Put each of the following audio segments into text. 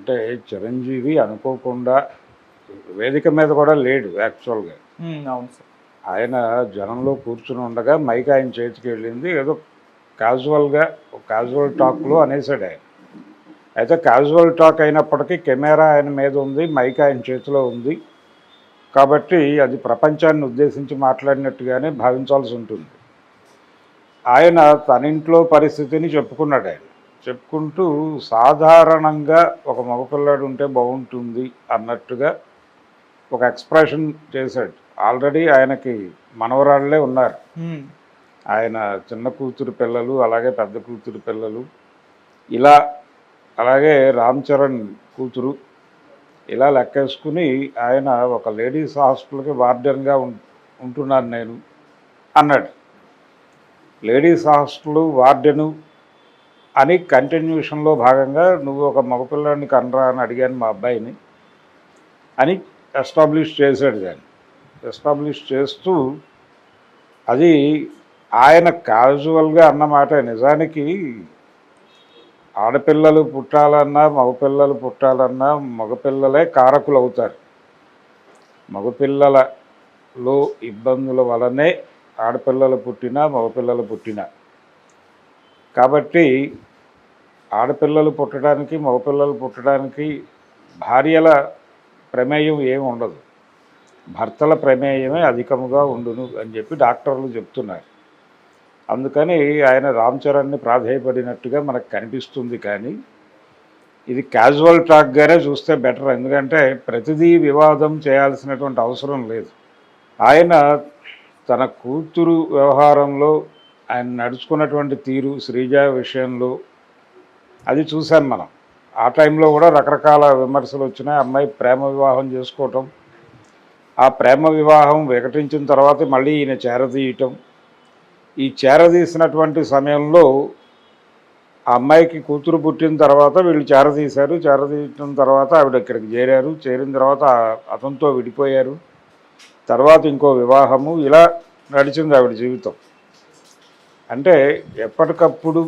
అంటే చిరంజీవి అనుకోకుండా వేదిక మీద కూడా లేడు యాక్చువల్గా. అవును సార్. ఆయన జనంలో కూర్చుని ఉండగా మైక్ ఆయన చేతికి వెళ్ళింది. ఏదో క్యాజువల్గా క్యాజువల్ టాక్లో అనేసాడు ఆయన. అయితే క్యాజువల్ టాక్ అయినప్పటికీ కెమెరా ఆయన మీద ఉంది, మైక్ ఆయన చేతిలో ఉంది కాబట్టి అది ప్రపంచాన్ని ఉద్దేశించి మాట్లాడినట్టుగానే భావించాల్సి ఉంటుంది. ఆయన తన ఇంట్లో పరిస్థితిని చెప్పుకున్నాడు. ఆయన చెప్పుకుంటూ సాధారణంగా ఒక మగపిల్లాడు ఉంటే బాగుంటుంది అన్నట్టుగా ఒక ఎక్స్ప్రెషన్ చేశాడు. ఆల్రెడీ ఆయనకి మనవరాళ్లే ఉన్నారు. ఆయన చిన్న కూతురు పిల్లలు, అలాగే పెద్ద కూతురు పిల్లలు, ఇలా అలాగే రామ్ చరణ్ కూతురు, ఇలా లెక్కేసుకుని ఆయన ఒక లేడీస్ హాస్టల్కి వార్డెన్గా ఉంటున్నాను నేను అన్నాడు. లేడీస్ హాస్టల్ వార్డెను అని కంటిన్యూషన్లో భాగంగా నువ్వు ఒక మగపిల్లాడిని కనరా అని అడిగాను మా అబ్బాయిని అని ఎస్టాబ్లిష్ చేశాడు. దాన్ని ఎస్టాబ్లిష్ చేస్తూ అది ఆయన క్యాజువల్గా అన్నమాట. నిజానికి ఆడపిల్లలు పుట్టాలన్నా మగపిల్లలు పుట్టాలన్నా మగపిల్లలే కారకులు అవుతారు. మగపిల్లలలో ఇబ్బందుల వలనే ఆడపిల్లలు పుట్టినా మగపిల్లలు పుట్టినా. కాబట్టి ఆడపిల్లలు పుట్టడానికి మగపిల్లలు పుట్టడానికి భార్యల ప్రమేయం ఏమి ఉండదు, భర్తల ప్రమేయమే అధికముగా ఉండును అని చెప్పి డాక్టర్లు చెప్తున్నారు. అందుకని ఆయన రామ్ చరణ్ని ప్రాధేయపడినట్టుగా మనకు కనిపిస్తుంది. కానీ ఇది క్యాజువల్ టాక్గానే చూస్తే బెటర్. ఎందుకంటే ప్రతిదీ వివాదం చేయాల్సినటువంటి అవసరం లేదు. ఆయన తన కూతురు వ్యవహారంలో ఆయన నడుచుకున్నటువంటి తీరు, శ్రీజ విషయంలో అది చూశాను మనం. ఆ టైంలో కూడా రకరకాల విమర్శలు వచ్చినాయి. అమ్మాయి ప్రేమ వివాహం చేసుకోవటం, ఆ ప్రేమ వివాహం వికటించిన తర్వాత మళ్ళీ ఈయన చేరదీయటం. ఈ చేరదీసినటువంటి సమయంలో ఆ అమ్మాయికి కూతురు పుట్టిన తర్వాత వీళ్ళు చేరదీశారు. చేరదీయటం తర్వాత ఆవిడ ఇక్కడికి చేరారు. చేరిన తర్వాత అతనితో విడిపోయారు. తర్వాత ఇంకో వివాహము, ఇలా నడిచింది ఆవిడ జీవితం. అంటే ఎప్పటికప్పుడు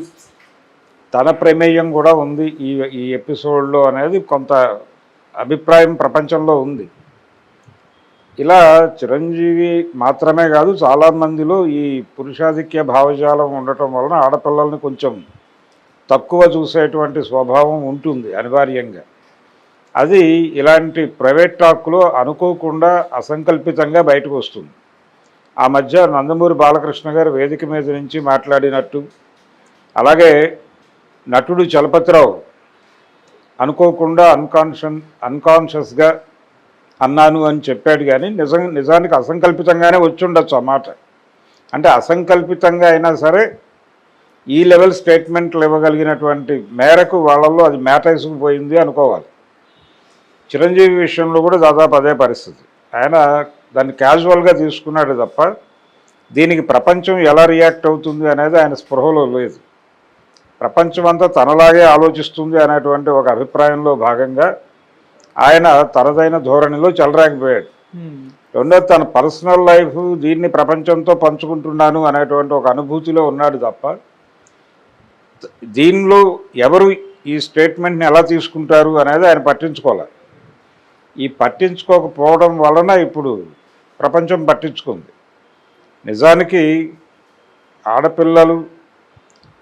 తన ప్రమేయం కూడా ఉంది ఈ ఎపిసోడ్లో అనేది కొంత అభిప్రాయం ప్రపంచంలో ఉంది. ఇలా చిరంజీవి మాత్రమే కాదు, చాలామందిలో ఈ పురుషాధిక్య భావజాలం ఉండటం వలన ఆడపిల్లల్ని కొంచెం తక్కువ చూసేటువంటి స్వభావం ఉంటుంది అనివార్యంగా. అది ఇలాంటి ప్రైవేట్ టాక్లో అనుకోకుండా అసంకల్పితంగా బయటకు వస్తుంది. ఆ మధ్య నందమూరి బాలకృష్ణ గారు వేదిక మీద నుంచి మాట్లాడినట్టు, అలాగే నటుడు చలపతిరావు అనుకోకుండా అన్కాన్షియస్గా అన్నాను అని చెప్పాడు. కానీ నిజానికి అసంకల్పితంగానే వచ్చి ఉండొచ్చు ఆ మాట. అంటే అసంకల్పితంగా అయినా సరే ఈ లెవెల్ స్టేట్మెంట్లు ఇవ్వగలిగినటువంటి మేరకు వాళ్ళల్లో అది మ్యాటైసుకుపోయింది అనుకోవాలి. చిరంజీవి విషయంలో కూడా దాదాపు అదే పరిస్థితి. ఆయన దాన్ని క్యాజువల్గా తీసుకున్నాడు తప్ప దీనికి ప్రపంచం ఎలా రియాక్ట్ అవుతుంది అనేది ఆయన స్పృహలో లేదు. ప్రపంచం అంతా తనలాగే ఆలోచిస్తుంది అనేటువంటి ఒక అభిప్రాయంలో భాగంగా ఆయన తనదైన ధోరణిలో చెలరాకపోయాడు. రెండోది తన పర్సనల్ లైఫ్ దీన్ని ప్రపంచంతో పంచుకుంటున్నాను అనేటువంటి ఒక అనుభూతిలో ఉన్నాడు తప్ప దీనిలో ఎవరు ఈ స్టేట్మెంట్ని ఎలా తీసుకుంటారు అనేది ఆయన పట్టించుకోవాలి. ఈ పట్టించుకోకపోవడం వలన ఇప్పుడు ప్రపంచం పట్టించుకుంది. నిజానికి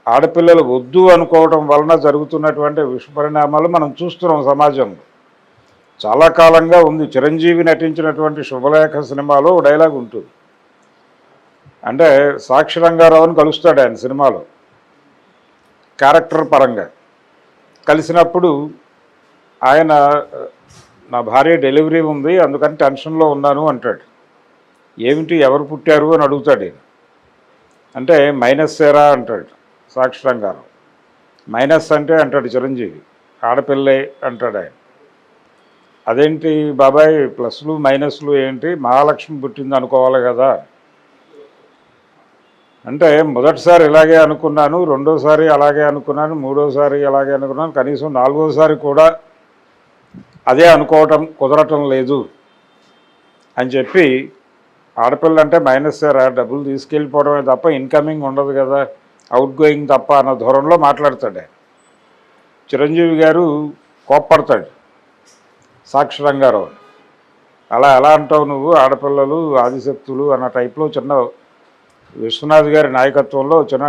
ఆడపిల్లలు వద్దు అనుకోవడం వలన జరుగుతున్నటువంటి విషపరిణామాలు మనం చూస్తున్నాం సమాజంలో. చాలా కాలంగా ఉంది. చిరంజీవి నటించినటువంటి శుభలేఖ సినిమాలో డైలాగ్ ఉంటుంది. అంటే సాక్షి రంగారావుని కలుస్తాడు ఆయన సినిమాలో క్యారెక్టర్ పరంగా. కలిసినప్పుడు ఆయన నా భార్య డెలివరీ ఉంది అందుకని టెన్షన్లో ఉన్నాను అంటాడు. ఏమిటి ఎవరు పుట్టారు అని అడుగుతాడు ఆయన. అంటే మైనస్ ఏరా అంటాడు సాక్షి రంగారావు. మైనస్ అంటే అంటాడు చిరంజీవి ఆడపిల్లే అంటాడు ఆయన. అదేంటి బాబాయ్ ప్లస్లు మైనస్లు ఏంటి, మహాలక్ష్మి పుట్టింది అనుకోవాలి కదా అంటే మొదటిసారి ఇలాగే అనుకున్నాను, రెండోసారి అలాగే అనుకున్నాను, మూడోసారి అలాగే అనుకున్నాను, కనీసం నాలుగోసారి కూడా అదే అనుకోవటం కుదరటం లేదు అని చెప్పి, ఆడపిల్ల అంటే మైనస్ సార్ డబ్బులు తీసుకెళ్ళిపోవడమే తప్ప ఇన్కమింగ్ ఉండదు కదా, అవుట్ గోయింగ్ తప్ప అన్న ధోరణిలో మాట్లాడతాడు. చిరంజీవి గారు కోప్పడతాడు సాక్షి రంగారావు. అలా ఎలా అంటావు నువ్వు, ఆడపిల్లలు ఆదిశక్తులు అన్న టైప్లో చిన్న విశ్వనాథ్ గారి నాయకత్వంలో చిన్న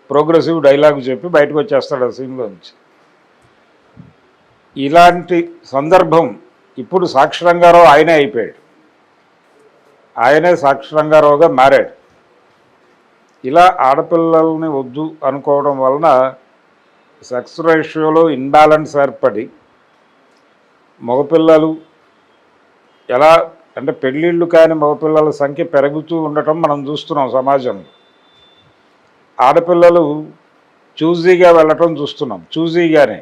ప్రోగ్రెసివ్ డైలాగ్ చెప్పి బయటకు వచ్చేస్తాడు ఆ సీన్లో నుంచి. ఇలాంటి సందర్భం ఇప్పుడు సాక్షి రంగారావు ఆయనే అయిపోయాడు, ఆయనే సాక్షి రంగారావుగా మారాడు. ఇలా ఆడపిల్లల్ని వద్దు అనుకోవడం వలన సెక్స్ రేషియోలో ఇన్బ్యాలెన్స్ ఏర్పడి మగపిల్లలు ఎలా అంటే పెళ్ళిళ్ళు కాని మగపిల్లల సంఖ్య పెరుగుతూ ఉండటం మనం చూస్తున్నాం సమాజంలో. ఆడపిల్లలు చూజీగా వెళ్ళటం చూస్తున్నాం, చూజీగానే.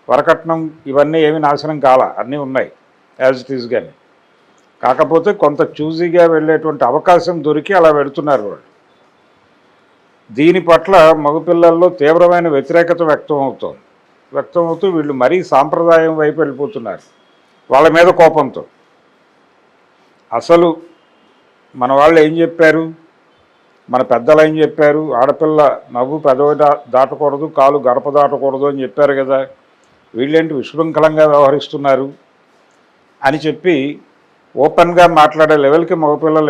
వరకట్నం ఇవన్నీ ఏమి నాశనం కాల, అన్నీ ఉన్నాయి యాజ్ ఇట్ ఈజ్. కానీ కాకపోతే కొంత చూజీగా వెళ్ళేటువంటి అవకాశం దొరికి అలా వెళుతున్నారు వాళ్ళు. దీని పట్ల మగపిల్లల్లో తీవ్రమైన వ్యతిరేకత వ్యక్తమవుతూ వీళ్ళు మరీ సాంప్రదాయం వైపు వెళ్ళిపోతున్నారు వాళ్ళ మీద కోపంతో. అసలు మన వాళ్ళు ఏం చెప్పారు, మన పెద్దలు ఏం చెప్పారు, ఆడపిల్ల నవ్వు పెదవి దాటకూడదు, కాలు గడప దాటకూడదు అని చెప్పారు కదా, వీళ్ళేంటి విశృంఖలంగా వ్యవహరిస్తున్నారు అని చెప్పి ఓపెన్గా మాట్లాడే లెవెల్కి మగపిల్లలు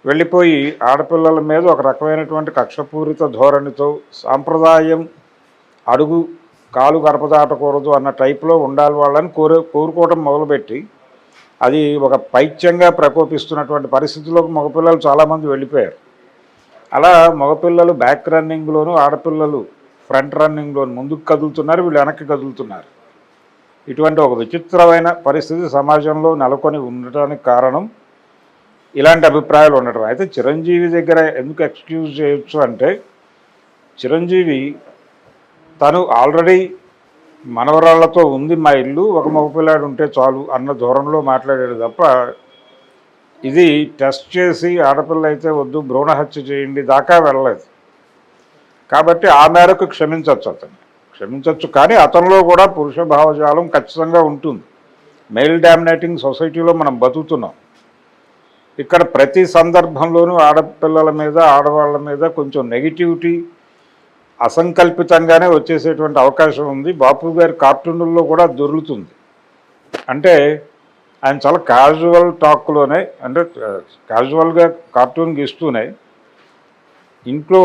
వెళ్ళిపోయి ఆడపిల్లల మీద ఒక రకమైనటువంటి కక్షపూరిత ధోరణితో సాంప్రదాయం అడుగు కాలు గడప దాటకూడదు అన్న టైప్లో ఉండాలి వాళ్ళని కోరుకోవడం మొదలుపెట్టి అది ఒక పైత్యంగా ప్రకోపిస్తున్నటువంటి పరిస్థితుల్లోకి మగపిల్లలు చాలామంది వెళ్ళిపోయారు. అలా మగపిల్లలు బ్యాక్ రన్నింగ్లోనూ ఆడపిల్లలు ఫ్రంట్ రన్నింగ్లోనూ ముందుకు కదులుతున్నారు, వీళ్ళు వెనక్కి కదులుతున్నారు. ఇటువంటి ఒక విచిత్రమైన పరిస్థితి సమాజంలో నెలకొని ఉండటానికి కారణం ఇలాంటి అభిప్రాయాలు ఉండటం. అయితే చిరంజీవి దగ్గర ఎందుకు ఎక్స్క్యూజ్ చేయొచ్చు అంటే, చిరంజీవి తను ఆల్రెడీ మనవరాళ్లతో ఉంది మా ఇల్లు, ఒక మగపిల్లాడు ఉంటే చాలు అన్న ధోరణిలో మాట్లాడాడు తప్ప ఇది టెస్ట్ చేసి ఆడపిల్ల అయితే వద్దు భ్రూణ హత్య చేయండి దాకా వెళ్ళలేదు. కాబట్టి ఆ మేరకు క్షమించవచ్చు. కానీ అతనిలో కూడా పురుష భావజాలం ఖచ్చితంగా ఉంటుంది. మెయిల్ డామినేటింగ్ సొసైటీలో మనం బతుకుతున్నాం. ఇక్కడ ప్రతి సందర్భంలోనూ ఆడపిల్లల మీద ఆడవాళ్ళ మీద కొంచెం నెగిటివిటీ అసంకల్పితంగానే వచ్చేసేటువంటి అవకాశం ఉంది. బాపు గారి కార్టూన్లలో కూడా దొరుకుతుంది. అంటే ఆయన చాలా క్యాజువల్ టాక్లోనే, అంటే క్యాజువల్గా కార్టూన్ గీస్తూనే ఇంట్లో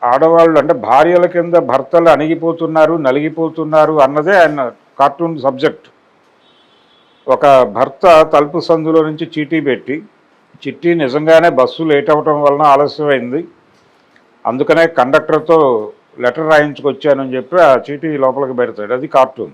ఆడవాళ్ళు అంటే భార్యల కింద భర్తలు అణిగిపోతున్నారు, నలిగిపోతున్నారు అన్నదే ఆయన కార్టూన్ సబ్జెక్ట్. ఒక భర్త తలుపు సందులో నుంచి చీటీ పెట్టి, చిట్టి నిజంగానే బస్సు లేట్ అవ్వటం వలన ఆలస్యమైంది, అందుకనే కండక్టర్తో లెటర్ రాయించుకొచ్చానని చెప్పి ఆ చీటీ లోపలికి పెడతాడు. అది కార్టూన్.